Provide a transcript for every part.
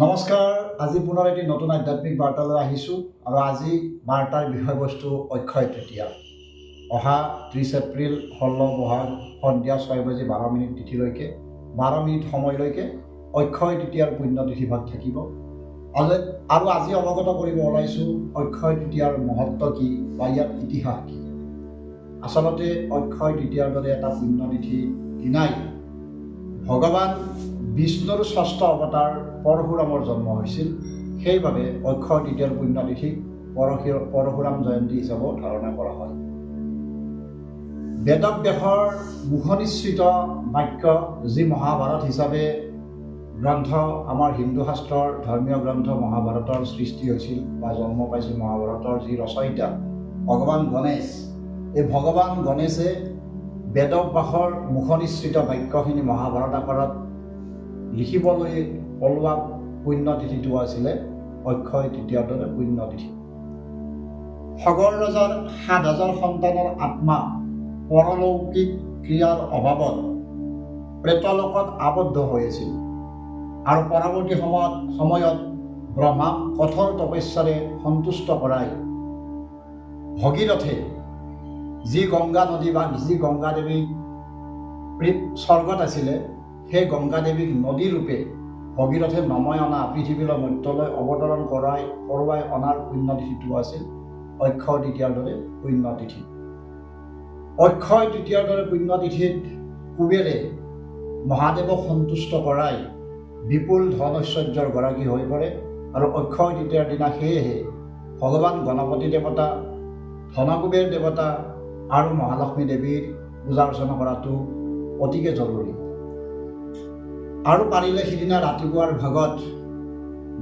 নমস্কাৰ। আজি পুনৰ এটি নতুন আধ্যাত্মিক বাৰ্তালৈ আহিছোঁ আৰু আজি বাৰ্তাৰ বিষয়বস্তু অক্ষয় তৃতীয়া। অহা 30 এপ্ৰিল 16 বহাগ সন্ধিয়া 6:12 তিথিলৈকে 12 মিনিট সময়লৈকে অক্ষয় তৃতীয়াৰ পুণ্যতিথি ভাগ থাকিব। আৰু আজি অৱগত কৰিব ওলাইছোঁ অক্ষয় তৃতীয়াৰ মহত্ব কি বা ইয়াৰ ইতিহাস কি। আচলতে অক্ষয় তৃতীয়াৰ দৰে এটা পুণ্যতিথি দিনাই ভগৱান বিষ্ণুৰ ষষ্ঠ অৱতাৰ পৰশুৰামৰ জন্ম হৈছিল। সেইবাবে অক্ষয় তৃতীয়াৰ পুণ্যতিথি পৰশুৰাম জয়ন্তী হিচাপেও ধাৰণা কৰা হয়। বেদব্যাসৰ মুখনিসৃত বাক্য যি মহাভাৰত হিচাপে গ্ৰন্থ, আমাৰ হিন্দু শাস্ত্ৰৰ ধৰ্মীয় গ্ৰন্থ মহাভাৰতৰ সৃষ্টি হৈছিল বা জন্ম পাইছিল। মহাভাৰতৰ যি ৰচয়িতা ভগৱান গণেশ, এই ভগৱান গণেশে বেদব্যাসৰ মুখনিসৃত বাক্যখিনি মহাভাৰত আকাৰত লিখিবলৈ ওলোৱা পুণ্যতিথিটো আছিলে অক্ষয় তৃতীয়াৰ দৰে পুণ্যতিথি। সগৰ ৰজাৰ 7,000 সন্তানৰ আত্মা পৰলৌকিক ক্ৰিয়াৰ অভাৱত প্ৰেতলোকত আবদ্ধ হৈ আছিল আৰু পৰৱৰ্তী সময়ত ব্ৰহ্মাক কঠোৰ তপস্যাৰে সন্তুষ্ট কৰাই ভগীৰথে যি গংগা নদী বা যি গংগা দেৱী স্বৰ্গত আছিলে, সেই গংগা দেৱীক নদী ৰূপে ভগীৰথে নময় অনা পৃথিৱীলৈ মৰ্ত্যলৈ অৱতৰণ কৰোৱাই অনাৰ পুণ্যতিথিটো আছিল অক্ষয় তৃতীয়াৰ দৰে পুণ্যতিথি। অক্ষয় তৃতীয়াৰ দৰে পুণ্যতিথিত কুবেৰে মহাদেৱক সন্তুষ্ট কৰাই বিপুল ধন ঐশ্বৰ্যৰ গৰাকী হৈ পৰে আৰু অক্ষয় তৃতীয়াৰ দিনা সেয়েহে ভগৱান গণপতি দেৱতা, ধনকুবেৰ দেৱতা আৰু মহালক্ষ্মী দেৱীৰ পূজা অৰ্চনা কৰাটো অতিকে জৰুৰী। আৰু পাৰিলে সিদিনা ৰাতিপুৱাৰ ভাগত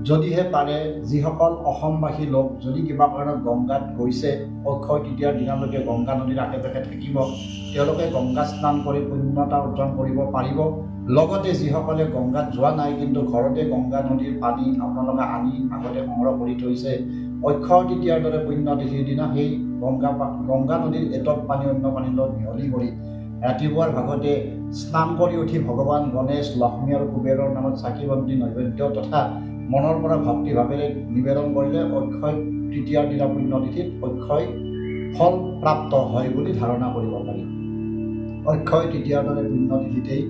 যদিহে পাৰে যিসকল অসমবাসী লোক যদি কিবা কাৰণত গংগাত গৈছে, অক্ষয় তৃতীয়াৰ দিনালৈকে গংগা নদীৰ আশে পাশে থাকিব, তেওঁলোকে গংগা স্নান কৰি পুণ্যতা অৰ্জন কৰিব পাৰিব। লগতে যিসকলে গংগাত যোৱা নাই কিন্তু ঘৰতে গংগা নদীৰ পানী আপোনালোকে আনি আগতে সংগ্ৰহ কৰি থৈছে, অক্ষয় তৃতীয়াৰ দৰে পুণ্যতিথিৰ দিনা সেই গংগা নদীৰ এটক পানী অন্য পানীৰ লগত মিহলি কৰি ৰাতিপুৱাৰ ভাগতে স্নান কৰি উঠি ভগৱান গণেশ, লক্ষ্মী আৰু কুবেৰৰ নামত চাকি বন্তি নৈবেদ্য তথা মনৰ পৰা ভক্তিভাৱেৰে নিবেদন কৰিলে অক্ষয় তৃতীয়াৰ দিনা পুণ্যতিথিত অক্ষয় ফল প্ৰাপ্ত হয় বুলি ধাৰণা কৰিব পাৰি। অক্ষয় তৃতীয়াৰ দৰে পুণ্যতিথিতেই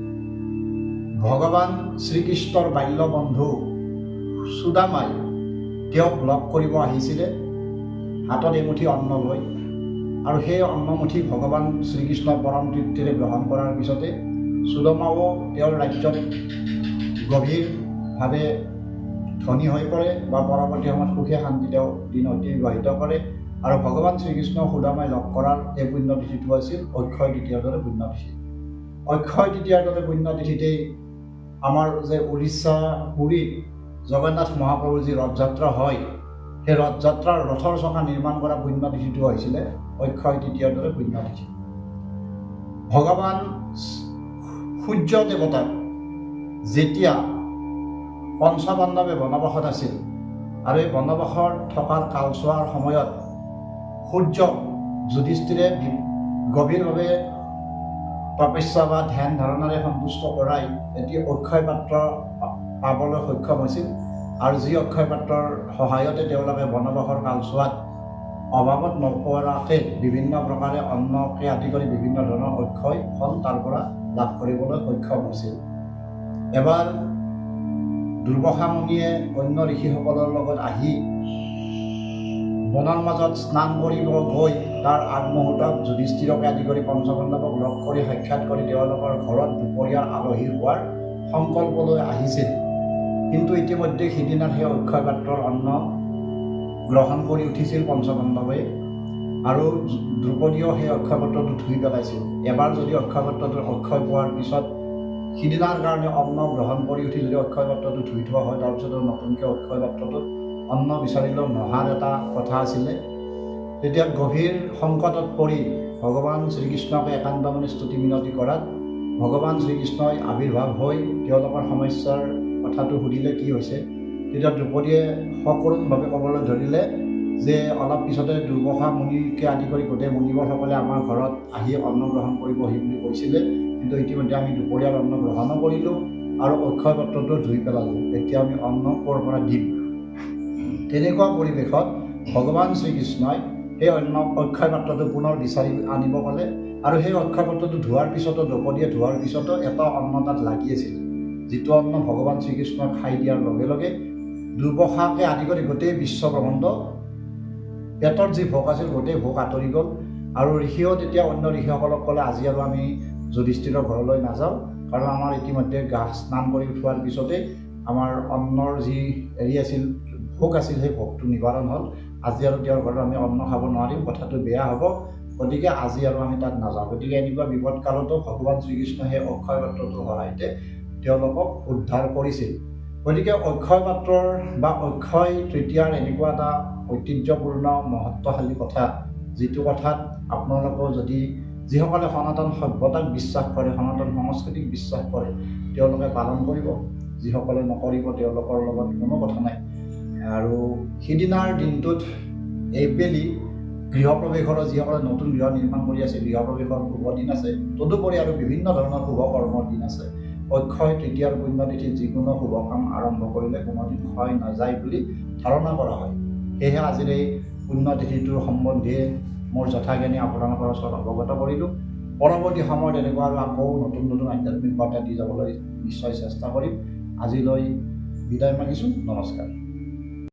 ভগৱান শ্ৰীকৃষ্ণৰ বাল্য বন্ধু সুদামাই তেওঁক লগ কৰিব আহিছিলে হাতত এমুঠি অন্ন লৈ, আৰু সেই অন্নমুঠি ভগৱান শ্ৰীকৃষ্ণৰ পৰম তৃপ্তিৰে গ্ৰহণ কৰাৰ পিছতে সুদামাও তেওঁৰ ৰাজ্যত গভীৰভাৱে ধনী হৈ পৰে বা পৰৱৰ্তী সময়ত সুখে শান্তি তেওঁ দিন অতিবাহিত কৰে। আৰু ভগৱান শ্ৰীকৃষ্ণ সুদামাই লগ কৰাৰ এই পুণ্যতিথিটো আছিল অক্ষয় তৃতীয়াৰ দৰে পুণ্যতিথি। অক্ষয় তৃতীয়াৰ দৰে পুণ্যতিথিতেই আমাৰ যে উৰিষ্যা পুৰীত জগন্নাথ মহাপ্ৰভুৰ যি ৰথযাত্ৰা হয়, সেই ৰথযাত্ৰাৰ ৰথৰ চকা নিৰ্মাণ কৰা পুণ্যতিথিটো হৈছিলে অক্ষয় তৃতীয়াৰ দৰে পুণ্যতিথি। ভগৱান সূৰ্য দেৱতাক যেতিয়া পঞ্চপাণ্ডৱে বনবাসত আছিল আৰু এই বনবাসত থকাৰ কালচোৱাৰ সময়ত সূৰ্যক যুধিষ্ঠিৰে গভীৰভাৱে তপস্যা বা ধ্যান ধাৰণাৰে সন্তুষ্ট কৰাই এটি অক্ষয় পাত্ৰ পাবলৈ সক্ষম হৈছিল। আৰু যি অক্ষয় পাত্ৰৰ সহায়তে তেওঁলোকে বনবাসৰ কালচোৱাত অভাৱত নপৰাকে বিভিন্ন প্ৰকাৰে অন্নকে আদি কৰি বিভিন্ন ধৰণৰ অক্ষয় ফল তাৰ পৰা লাভ কৰিবলৈ সক্ষম হৈছিল। এবাৰ দুৰ্বাসা মুনিয়ে অন্য ঋষিসকলৰ লগত আহি বনৰ মাজত স্নান কৰিব গৈ তাৰ আগমুহূৰ্তত যুধিষ্ঠিৰকে আদি কৰি পঞ্চপাণ্ডৱক লগ কৰি সাক্ষাৎ কৰি তেওঁলোকৰ ঘৰত দুপৰীয়াৰ আলহী হোৱাৰ সংকল্প লৈ আহিছিল। কিন্তু ইতিমধ্যে সিদিনা সেই অক্ষয় পাত্ৰৰ অন্ন গ্ৰহণ কৰি উঠিছিল পঞ্চপাণ্ডৱে, আৰু দ্ৰৌপদীয়েও সেই অক্ষয় পাত্ৰটো ধুই পেলাইছিল। এবাৰ যদি অক্ষয় পাত্ৰটো অক্ষয় পোৱাৰ পিছত সিদিনাৰ কাৰণে অন্ন গ্ৰহণ কৰি উঠি যদি অক্ষয় পাত্ৰটো ধুই থোৱা হয়, তাৰপিছত নতুনকৈ অক্ষয় পাত্ৰটোত অন্ন বিচাৰিলেও নহাৰ এটা কথা আছিলে। তেতিয়া গভীৰ সংকটত পৰি ভগৱান শ্ৰীকৃষ্ণকে একান্তমনে স্তুতি মিনতি কৰাত ভগৱান শ্ৰীকৃষ্ণই আৱিৰ্ভাৱ হৈ তেওঁলোকৰ সমস্যাৰ কথাটো সুধিলে কি হৈছে। তেতিয়া দ্ৰৌপদীয়ে সকৰুণভাৱে ক'বলৈ ধৰিলে যে অলপ পিছতে দুৰ্বাসা মুনিকে আদি কৰি গোটেই মুনিবৰসকলে আমাৰ ঘৰত আহি অন্ন গ্ৰহণ কৰিবহি বুলি কৈছিলে, কিন্তু ইতিমধ্যে আমি দুপৰীয়াৰ অন্ন গ্ৰহণো কৰিলোঁ আৰু অক্ষয় পাত্ৰটো ধুই পেলালোঁ, এতিয়া আমি অন্ন ক'ৰ পৰা দিম? তেনেকুৱা পৰিৱেশত ভগৱান শ্ৰীকৃষ্ণই সেই অক্ষয় পাত্ৰটো পুনৰ বিচাৰি আনিব ক'লে। আৰু সেই অক্ষয় পাত্ৰটো ধোৱাৰ পিছতো, দ্ৰৌপদীয়ে ধোৱাৰ পিছতো এটা অন্ন তাত লাগি আছিল, যিটো অন্ন ভগৱান শ্ৰীকৃষ্ণই খাই দিয়াৰ লগে লগে দুৰ্বাসাকে আদি কৰি গোটেই বিশ্বব্ৰহ্মাণ্ড পেটৰ যি ভোক আছিল গোটেই ভোক আঁতৰি গ'ল। আৰু ঋষিও তেতিয়া অন্য ঋষিসকলক ক'লে, আজি আৰু আমি যুধিষ্ঠিৰৰ ঘৰলৈ নাযাওঁ, কাৰণ আমাৰ ইতিমধ্যে গা স্নান কৰি উঠোৱাৰ পিছতেই আমাৰ অন্নৰ যি হেৰি আছিল, ভোক আছিল, সেই ভোকটো নিবাৰণ হ'ল। আজি আৰু তেওঁৰ ঘৰত আমি অন্ন খাব নোৱাৰিম, কথাটো বেয়া হ'ব, গতিকে আজি আৰু আমি তাত নাযাওঁ। গতিকে এনেকুৱা বিপদ কালতো ভগৱান শ্ৰীকৃষ্ণই সেই অক্ষয় পাত্ৰটোৰ সহায়তে তেওঁলোকক উদ্ধাৰ কৰিছিল। গতিকে অক্ষয় পাত্ৰৰ বা অক্ষয় তৃতীয়াৰ এনেকুৱা এটা ঐতিহ্যপূৰ্ণ মহত্বশালী কথা, যিটো কথাত আপোনালোকেও যদি যিসকলে সনাতন সভ্যতাক বিশ্বাস কৰে, সনাতন সংস্কৃতিক বিশ্বাস কৰে, তেওঁলোকে পালন কৰিব। যিসকলে নকৰিব তেওঁলোকৰ লগত কোনো কথা নাই। আৰু সিদিনাৰ দিনটোত এইবেলি গৃহপ্ৰৱেশৰ, যিসকলে নতুন গৃহ নিৰ্মাণ কৰি আছে, গৃহপ্ৰৱেশৰ শুভ দিন আছে। তদুপৰি আৰু বিভিন্ন ধৰণৰ শুভ কৰ্মৰ দিন আছে। অক্ষয় তৃতীয়াৰ পুণ্যতিথিত যিকোনো শুভ কাম আৰম্ভ কৰিলে কোনোদিন ক্ষয় নাযায় বুলি ধাৰণা কৰা হয়। সেয়েহে আজিৰ এই পুণ্যতিথিটোৰ সম্বন্ধে মোৰ যথাজ্ঞানী আপোনালোকৰ ওচৰত অৱগত কৰিলোঁ। পৰৱৰ্তী সময়ত এনেকুৱা আৰু আকৌ নতুন নতুন আধ্যাত্মিক বাৰ্তা দি যাবলৈ নিশ্চয় চেষ্টা কৰিম। আজিলৈ বিদায় মাগিছোঁ। নমস্কাৰ।